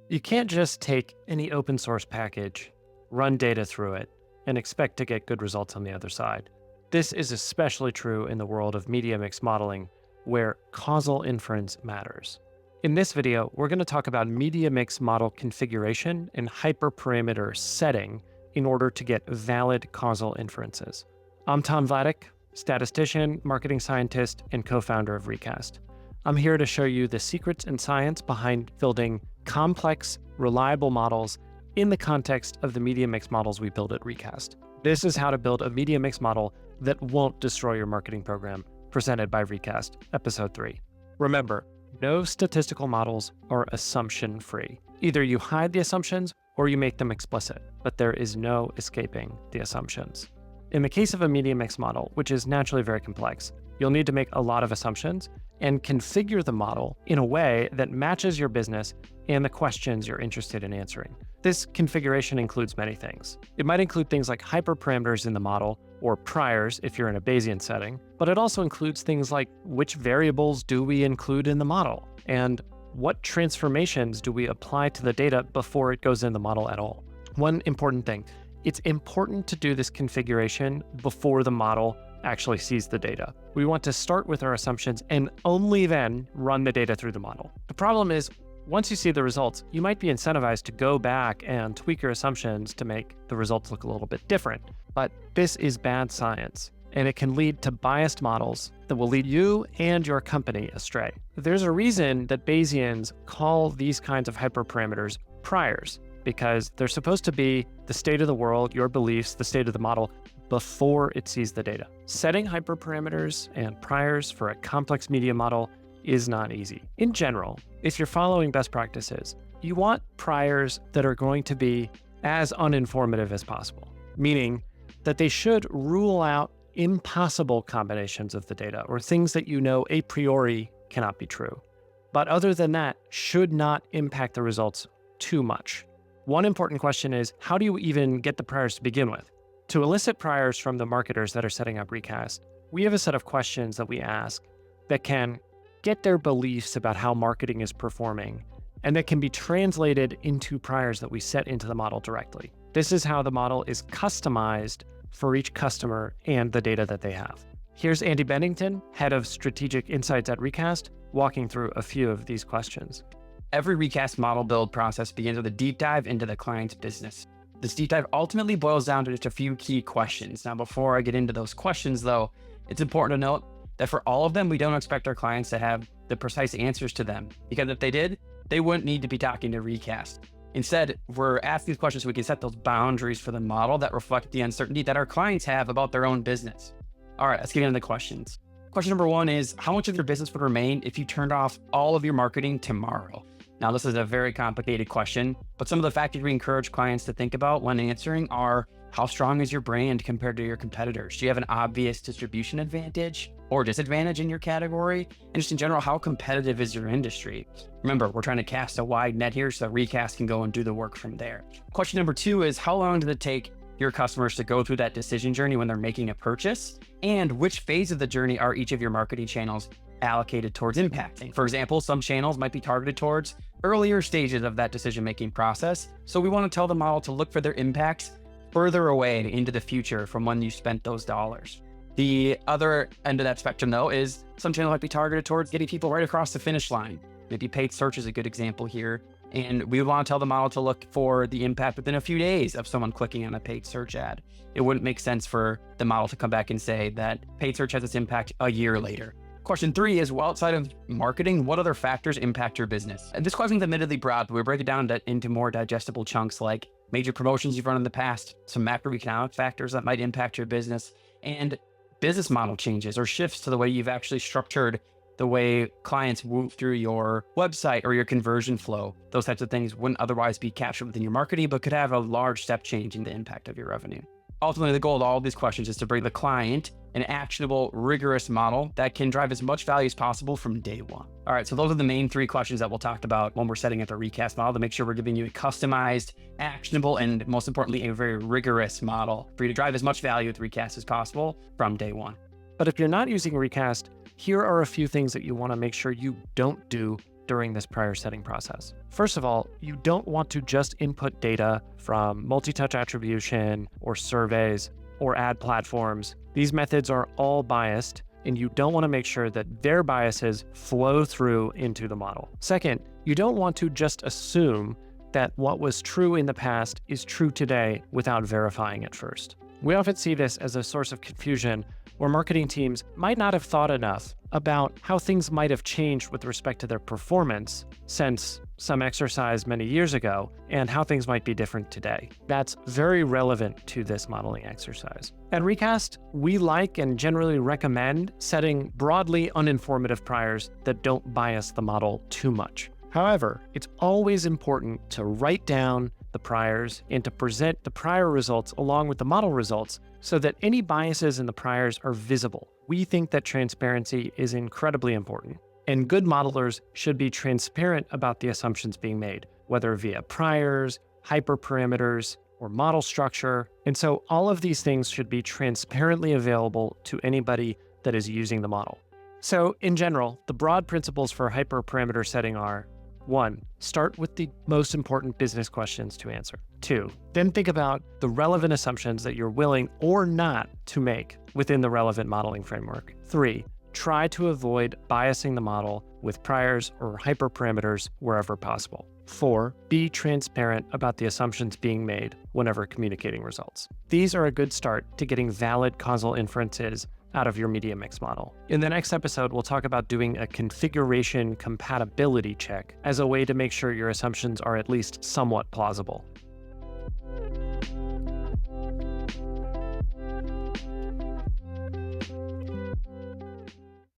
You can't just take any open source package, run data through it, and expect to get good results on the other side. This is especially true in the world of media mix modeling, where causal inference matters. In this video, we're going to talk about media mix model configuration and hyperparameter setting in order to get valid causal inferences. I'm Tom Vladeck, statistician, marketing scientist, and co-founder of Recast. I'm here to show you the secrets and science behind building complex, reliable models in the context of the media mix models we build at Recast. This is how to build a media mix model that won't destroy your marketing program, presented by Recast, Episode 3. Remember, no statistical models are assumption-free. Either you hide the assumptions or you make them explicit, but there is no escaping the assumptions. In the case of a media mix model, which is naturally very complex, you'll need to make a lot of assumptions and configure the model in a way that matches your business and the questions you're interested in answering. This configuration includes many things. It might include things like hyperparameters in the model, or priors if you're in a Bayesian setting, but it also includes things like which variables do we include in the model, and what transformations do we apply to the data before it goes in the model at all. One important thing, it's important to do this configuration before the model actually sees the data. We want to start with our assumptions and only then run the data through the model. The problem is, once you see the results, you might be incentivized to go back and tweak your assumptions to make the results look a little bit different. But this is bad science, and it can lead to biased models that will lead you and your company astray. There's a reason that Bayesians call these kinds of hyperparameters priors, because they're supposed to be the state of the world, your beliefs, the state of the model, before it sees the data. Setting hyperparameters and priors for a complex media model is not easy. In general, if you're following best practices, you want priors that are going to be as uninformative as possible, meaning that they should rule out impossible combinations of the data or things that you know a priori cannot be true. But other than that, should not impact the results too much. One important question is, how do you even get the priors to begin with? To elicit priors from the marketers that are setting up Recast, we have a set of questions that we ask that can get their beliefs about how marketing is performing, and that can be translated into priors that we set into the model directly. This is how the model is customized for each customer and the data that they have. Here's Andy Bennington, head of strategic insights at Recast, walking through a few of these questions. Every Recast model build process begins with a deep dive into the client's business. This deep dive ultimately boils down to just a few key questions. Now, before I get into those questions, though, it's important to note that for all of them, we don't expect our clients to have the precise answers to them, because if they did, they wouldn't need to be talking to Recast. Instead, we're asking these questions so we can set those boundaries for the model that reflect the uncertainty that our clients have about their own business. All right, let's get into the questions. Question number one is, how much of your business would remain if you turned off all of your marketing tomorrow? Now, this is a very complicated question, but some of the factors we encourage clients to think about when answering are, how strong is your brand compared to your competitors? Do you have an obvious distribution advantage or disadvantage in your category? And just in general, how competitive is your industry? Remember, we're trying to cast a wide net here so Recast can go and do the work from there. Question number two is, how long does it take your customers to go through that decision journey when they're making a purchase? And which phase of the journey are each of your marketing channels allocated towards impacting? For example, some channels might be targeted towards earlier stages of that decision-making process. So we want to tell the model to look for their impacts further away into the future from when you spent those dollars. The other end of that spectrum, though, is some channels might be targeted towards getting people right across the finish line. Maybe paid search is a good example here. And we want to tell the model to look for the impact within a few days of someone clicking on a paid search ad. It wouldn't make sense for the model to come back and say that paid search has its impact a year later. Question three is, well, outside of marketing, what other factors impact your business? And this question is admittedly broad, but we break it down into more digestible chunks like major promotions you've run in the past, some macroeconomic factors that might impact your business, and business model changes or shifts to the way you've actually structured the way clients move through your website or your conversion flow. Those types of things wouldn't otherwise be captured within your marketing, but could have a large step change in the impact of your revenue. Ultimately, the goal of all of these questions is to bring the client an actionable, rigorous model that can drive as much value as possible from day one. All right, so those are the main three questions that we'll talk about when we're setting up the Recast model to make sure we're giving you a customized, actionable, and most importantly, a very rigorous model for you to drive as much value with Recast as possible from day one. But if you're not using Recast, here are a few things that you want to make sure you don't do during this prior setting process. First of all, you don't want to just input data from multi-touch attribution or surveys or ad platforms. These methods are all biased, and you don't want to make sure that their biases flow through into the model. Second, you don't want to just assume that what was true in the past is true today without verifying it first. We often see this as a source of confusion where marketing teams might not have thought enough about how things might have changed with respect to their performance since some exercise many years ago and how things might be different today. That's very relevant to this modeling exercise. At Recast, we like and generally recommend setting broadly uninformative priors that don't bias the model too much. However, it's always important to write down the priors and to present the prior results along with the model results so that any biases in the priors are visible. We think that transparency is incredibly important, and good modelers should be transparent about the assumptions being made, whether via priors, hyperparameters, or model structure. And so all of these things should be transparently available to anybody that is using the model. So in general, the broad principles for hyperparameter setting are: 1. Start with the most important business questions to answer. 2. Then think about the relevant assumptions that you're willing or not to make within the relevant modeling framework. 3. Try to avoid biasing the model with priors or hyperparameters wherever possible. 4. Be transparent about the assumptions being made whenever communicating results. These are a good start to getting valid causal inferences out of your media mix model. In the next episode, we'll talk about doing a configuration compatibility check as a way to make sure your assumptions are at least somewhat plausible.